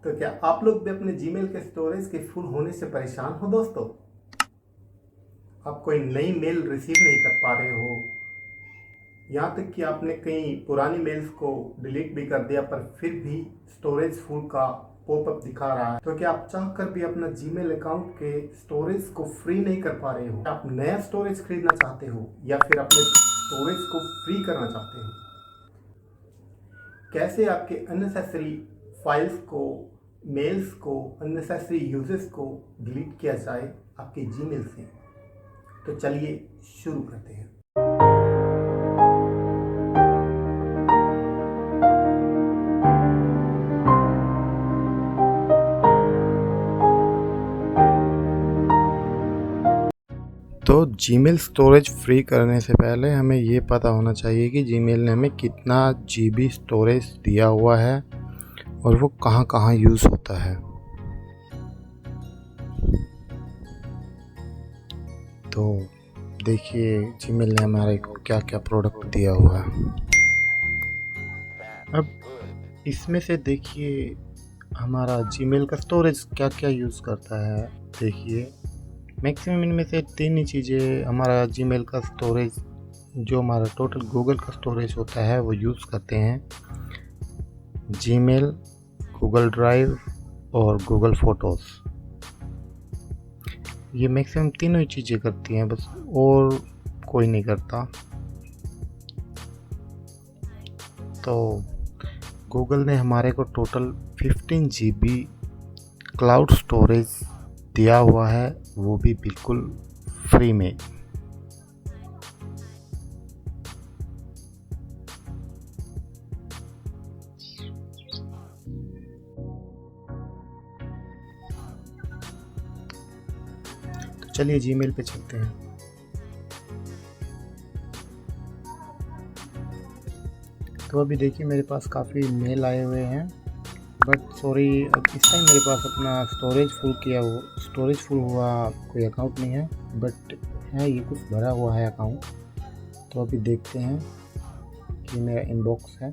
तो क्या आप लोग भी अपने जीमेल के स्टोरेज के फुल होने से परेशान हो दोस्तों? आप कोई नई मेल रिसीव नहीं कर पा रहे हो, यहाँ तक कि आपने कई पुरानी मेल्स को डिलीट भी कर दिया पर फिर भी स्टोरेज फुल का पॉपअप दिखा रहा है। तो क्या आप चाहकर भी अपना जीमेल अकाउंट के स्टोरेज को फ्री नहीं कर पा रहे हो? आप नया स्टोरेज खरीदना चाहते हो या फिर अपने स्टोरेज को फ्री करना चाहते हो? कैसे आपके अननेसेसरी फाइल्स को, मेल्स को, अननेसेसरी यूजेस को डिलीट किया जाए आपके जीमेल से? तो चलिए शुरू करते हैं। तो जीमेल स्टोरेज फ्री करने से पहले हमें ये पता होना चाहिए कि जीमेल ने हमें कितना जीबी स्टोरेज दिया हुआ है और वो कहाँ कहाँ यूज़ होता है। तो देखिए जीमेल ने हमारे को क्या क्या प्रोडक्ट दिया हुआ है। अब इसमें से देखिए हमारा जीमेल का स्टोरेज क्या क्या यूज़ करता है। देखिए मैक्सिमम इनमें से तीन ही चीज़ें हमारा जीमेल का स्टोरेज, जो हमारा टोटल गूगल का स्टोरेज होता है, वो यूज़ करते हैं। जीमेल, गूगल ड्राइव और गूगल फ़ोटोज़। ये मैक्सिमम तीनों ही चीज़ें करती हैं, बस और कोई नहीं करता। तो गूगल ने हमारे को टोटल 15 GB क्लाउड स्टोरेज दिया हुआ है, वो भी बिल्कुल फ्री में। तो चलिए जीमेल पे चलते हैं। तो अभी देखिए मेरे पास काफ़ी मेल आए हुए हैं, बट सॉरी अब इस टाइम मेरे पास अपना स्टोरेज फुल हुआ कोई अकाउंट नहीं है, बट है ये कुछ भरा हुआ है अकाउंट। तो अभी देखते हैं कि मेरा इनबॉक्स है।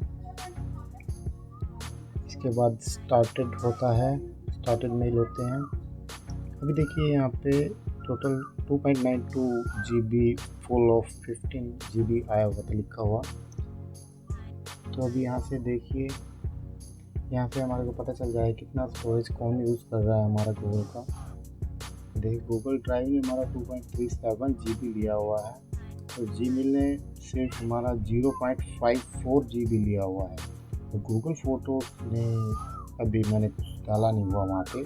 इसके बाद स्टार्टेड होता है, स्टार्टेड मेल होते हैं। अभी देखिए यहाँ पे total 2.92 GB full of 15 GB आया हुआ था लिखा हुआ। तो अभी यहाँ से देखिए, यहाँ पे हमारे को पता चल जाए कितना स्टोरेज कौन यूज़ कर रहा है हमारा गूगल का। देखिए गूगल ड्राइव में हमारा 2.37 GB लिया हुआ है, तो जीमेल ने सिर्फ हमारा 0.54 GB लिया हुआ है। तो गूगल फ़ोटो ने अभी मैंने कुछ डाला नहीं हुआ वहाँ पे।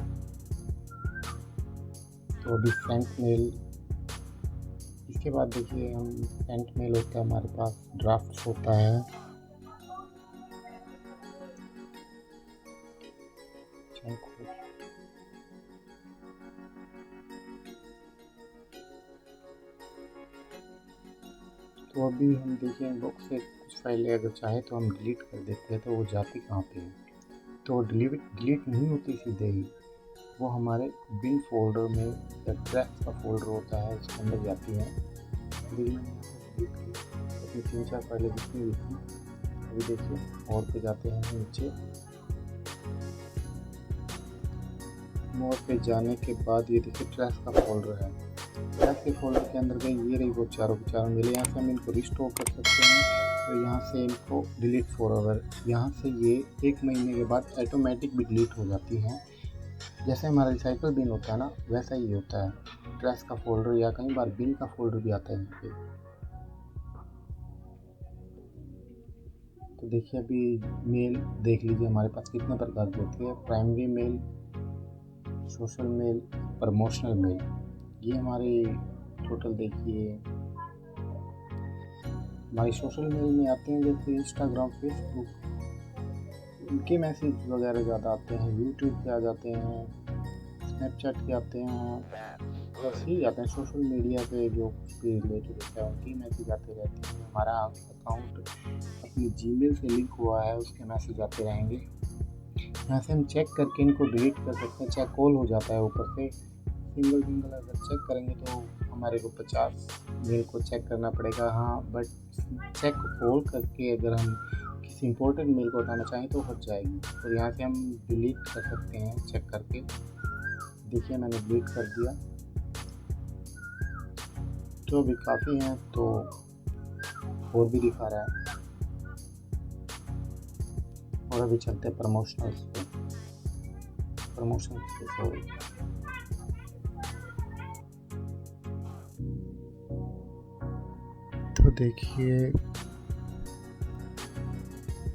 तो अभी सेंट मेल, इसके बाद देखिए हम सेंट मेल होता है हमारे पास, ड्राफ्ट होता है, तो अभी हम देखिए इनबॉक्स से कुछ फाइलें अगर चाहे तो हम डिलीट कर देते हैं, तो वो जाती कहाँ पे है? तो डिलीट नहीं होती सीधे ही, वो हमारे बिन फोल्डर में, ट्रैक्स का फोल्डर होता है उसके अंदर जाती है। अपनी 3-4 फाइलें जितनी भी थी, अभी देखिए और पे जाते हैं नीचे। मोर पे जाने के बाद ये देखिए ट्रैक्स का फोल्डर है। ट्रैक्स के फोल्डर के अंदर गई, ये रही वो चारों के चारों मिले। यहाँ से हम इनको रिस्टोर कर सकते हैं, तो यहाँ से इनको डिलीट फॉरएवर, यहाँ से ये 1 महीने के बाद ऑटोमेटिक भी डिलीट हो जाती हैं। जैसे हमारा रिसाइकल बिन होता है ना, वैसा ही होता है। ट्रैक्स का फोल्डर या कई बार बिन का फोल्डर भी आता है यहाँ पे। तो देखिए अभी मेल देख लीजिए हमारे पास कितने प्रकार की होती है। Primary mail, social mail, promotional mail. ये हमारी टोटल देखिए हमारी सोशल मेल में आते हैं, जैसे इंस्टाग्राम, फेसबुक, इनके मैसेज वगैरह ज़्यादा आते हैं। यूट्यूब पे आ जाते हैं, स्नैपचैट के आते हैं, बस ही आते हैं। सोशल मीडिया पे जो भी रिलेटेड होता है उनके मैसेज आते रहते हैं। हमारा अकाउंट अपनी जीमेल से लिंक हुआ है, उसके मैसेज आते रहेंगे। यहाँ से हम चेक करके इनको डिलीट कर सकते हैं। चेक ऑल हो जाता है ऊपर से, सिंगल अगर चेक करेंगे तो हमारे को 50 मेल को चेक करना पड़ेगा। हाँ, बट चेक ऑल करके अगर हम किसी इम्पोर्टेंट मेल को हटाना चाहें तो हट जाएगी। और यहाँ से हम डिलीट कर सकते हैं चेक करके। देखिए मैंने डिलीट कर दिया। तो अभी काफ़ी हैं, तो और भी दिखा रहा है। और अभी चलते हैं प्रमोशनल्स पे। सॉरी, तो देखिए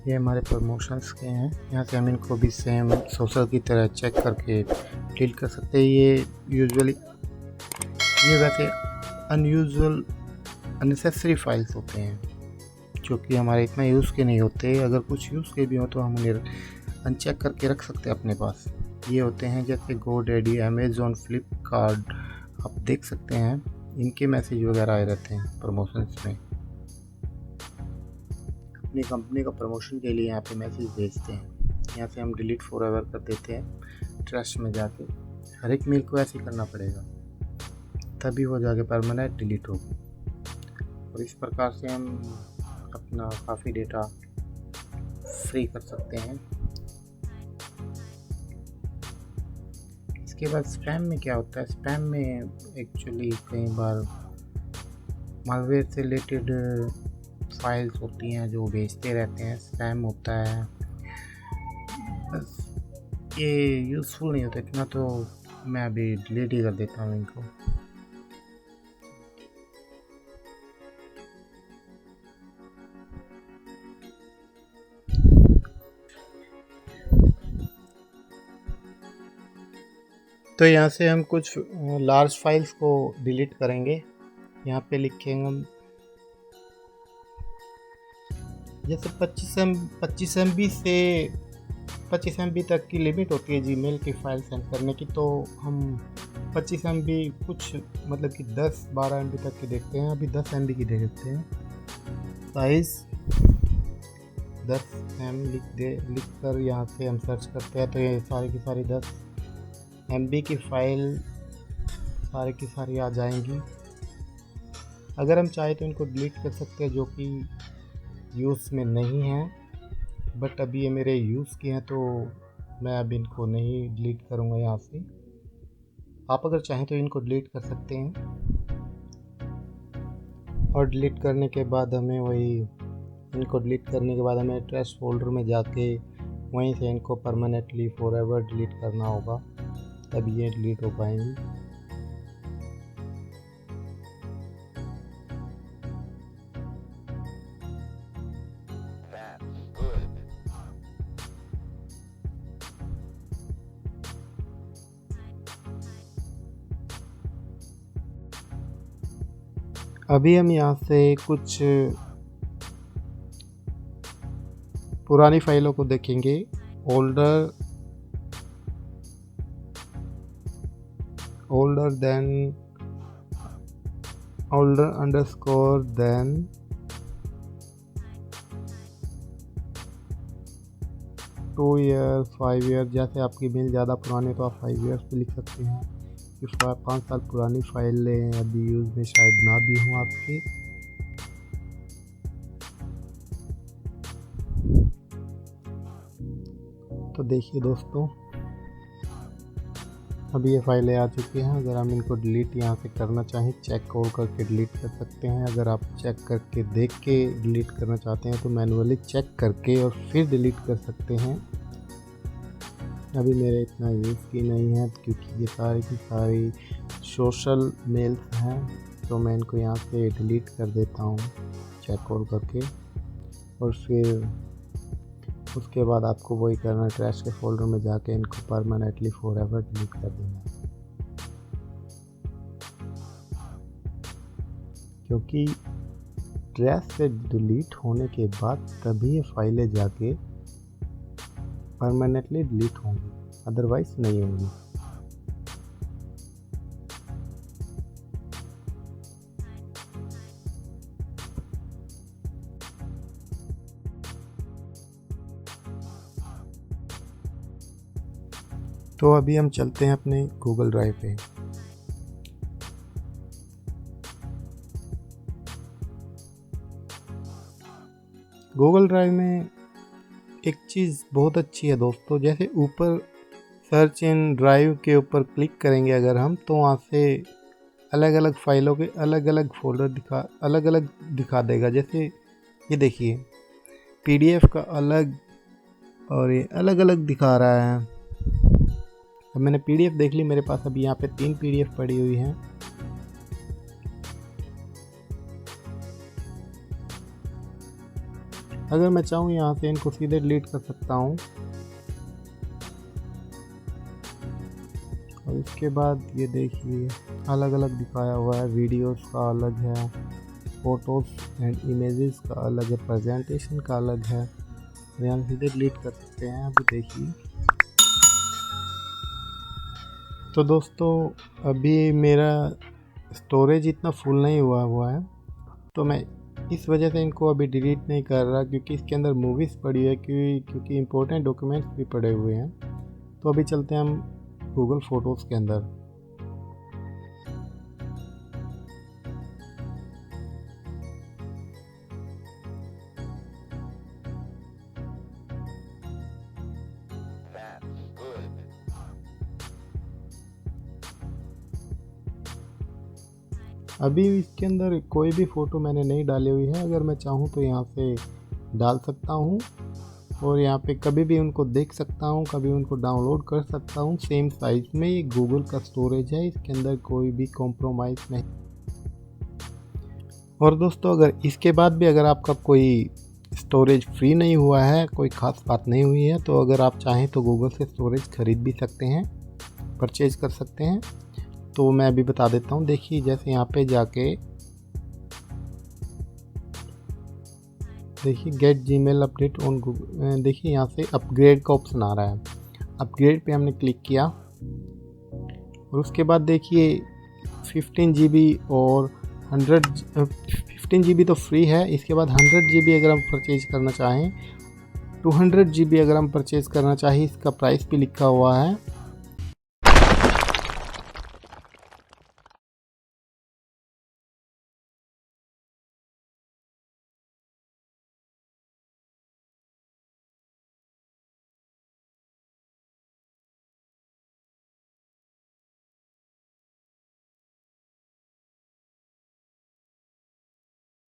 ये हमारे प्रमोशंस के हैं। यहाँ से हम इनको भी सेम सोशल की तरह चेक करके डिलीट कर सकते हैं। ये वैसे अनयूजुअल अननेसेसरी फाइल्स होते हैं जो कि हमारे इतना यूज़ के नहीं होते। अगर कुछ यूज़ के भी हो तो हम उन्हें अनचेक करके रख सकते हैं अपने पास। ये होते हैं जैसे GoDaddy, अमेज़ॉन, फ्लिपकार्ट, आप देख सकते हैं इनके मैसेज वगैरह आए रहते हैं प्रमोशंस में। अपनी कंपनी का प्रमोशन के लिए यहाँ पे मैसेज भेजते हैं। यहाँ से हम डिलीट फॉरएवर कर देते हैं। ट्रस्ट में जाके हर एक मेल को ऐसे करना पड़ेगा, तभी हो जाके परमानेंट डिलीट होगी। और इस प्रकार से हम अपना काफ़ी डेटा फ्री कर सकते हैं। इसके बाद स्पैम में क्या होता है? स्पैम में एक्चुअली कई बार मालवेयर से रिलेटेड फाइल्स होती हैं जो भेजते रहते हैं। स्पैम होता है, बस ये यूज़फुल नहीं होता इतना, तो मैं अभी डिलीट ही कर देता हूँ इनको। तो यहाँ से हम कुछ लार्ज फाइल्स को डिलीट करेंगे। यहाँ पे लिखेंगे हम जैसे 25 MB से 25 MB तक की लिमिट होती है जीमेल की फ़ाइल सेंड करने की। तो हम 25 MB कुछ मतलब कि 10-12 MB तक की देखते हैं। अभी 10 MB की देखते हैं। साइज़ 10 M लिख कर यहाँ से हम सर्च करते हैं तो ये सारी की सारी 10 MB की फ़ाइल सारी की सारी आ जाएंगी। अगर हम चाहें तो इनको डिलीट कर सकते हैं जो कि यूज़ में नहीं है, बट अभी ये मेरे यूज़ की हैं तो मैं अब इनको नहीं डिलीट करूँगा यहाँ से। आप अगर चाहें तो इनको डिलीट कर सकते हैं। और डिलीट करने के बाद हमें ट्रैश फोल्डर में जाके वहीं से इनको परमानेंटली फॉरएवर डिलीट करना होगा, तब ये डिलीट हो पाएंगी। अभी हम यहाँ से कुछ पुरानी फाइलों को देखेंगे। Older underscore than 2 year 5 year। जैसे आपकी मेल ज़्यादा पुरानी तो आप 5 years पे लिख सकते हैं कि 5 साल पुरानी फाइलें अभी यूज़ में शायद ना भी हों आपकी। तो देखिए दोस्तों, अभी ये फाइलें आ चुकी हैं। अगर हम इनको डिलीट यहाँ से करना चाहें, चेक और करके डिलीट कर सकते हैं। अगर आप चेक करके देख के डिलीट करना चाहते हैं तो मैनुअली चेक करके और फिर डिलीट कर सकते हैं। अभी मेरे इतना यूज़ की नहीं है क्योंकि ये सारी की सारी सोशल मेल्स हैं, तो मैं इनको यहाँ से डिलीट कर देता हूँ चेक और करके। और फिर उसके बाद आपको वही करना है, ट्रैश के फोल्डर में जाके इनको परमानेंटली फॉरएवर डिलीट कर देना है। क्योंकि ट्रैश से डिलीट होने के बाद तभी ये फाइलें जाके परमानेंटली डिलीट होंगी, अदरवाइज नहीं होंगी। तो अभी हम चलते हैं अपने गूगल ड्राइव पे। गूगल ड्राइव में एक चीज़ बहुत अच्छी है दोस्तों, जैसे ऊपर सर्च इन ड्राइव के ऊपर क्लिक करेंगे अगर हम, तो वहाँ से अलग अलग फाइलों के अलग अलग फोल्डर अलग अलग दिखा देगा। जैसे ये देखिए PDF का अलग और ये अलग अलग दिखा रहा है। अब मैंने PDF देख ली, मेरे पास अभी यहाँ पे 3 PDF पड़ी हुई हैं। अगर मैं चाहूँ यहाँ से इनको सीधे डिलीट कर सकता हूँ। और इसके बाद ये देखिए अलग अलग दिखाया हुआ है, वीडियोस का अलग है, फोटोज़ एंड इमेजेस का अलग है, प्रेजेंटेशन का अलग है। यहाँ सीधे डिलीट कर सकते हैं। अभी देखिए तो दोस्तों अभी मेरा स्टोरेज इतना फुल नहीं हुआ है, तो मैं इस वजह से इनको अभी डिलीट नहीं कर रहा, क्योंकि इसके अंदर मूवीज़ पड़ी है, क्योंकि इम्पोर्टेंट डॉक्यूमेंट्स भी पड़े हुए हैं। तो अभी चलते हैं हम गूगल फ़ोटोज़ के अंदर। अभी इसके अंदर कोई भी फ़ोटो मैंने नहीं डाली हुई है। अगर मैं चाहूँ तो यहाँ से डाल सकता हूँ और यहाँ पे कभी भी उनको देख सकता हूँ, कभी उनको डाउनलोड कर सकता हूँ। सेम साइज़ में ये गूगल का स्टोरेज है, इसके अंदर कोई भी कॉम्प्रोमाइज़ नहीं। और दोस्तों अगर इसके बाद भी अगर आपका कोई स्टोरेज फ्री नहीं हुआ है, कोई ख़ास बात नहीं हुई है, तो अगर आप चाहें तो गूगल से स्टोरेज ख़रीद भी सकते हैं, परचेज़ कर सकते हैं। तो मैं अभी बता देता हूँ। देखिए जैसे यहाँ पे जाके देखिए get Gmail update on Google, देखिए यहाँ से अपग्रेड का ऑप्शन आ रहा है। अपग्रेड पे हमने क्लिक किया और उसके बाद देखिए 15 GB और 15 GB तो फ्री है। इसके बाद 100 GB अगर हम परचेज़ करना चाहें, 200 GB अगर हम परचेज़ करना चाहें, इसका प्राइस भी लिखा हुआ है।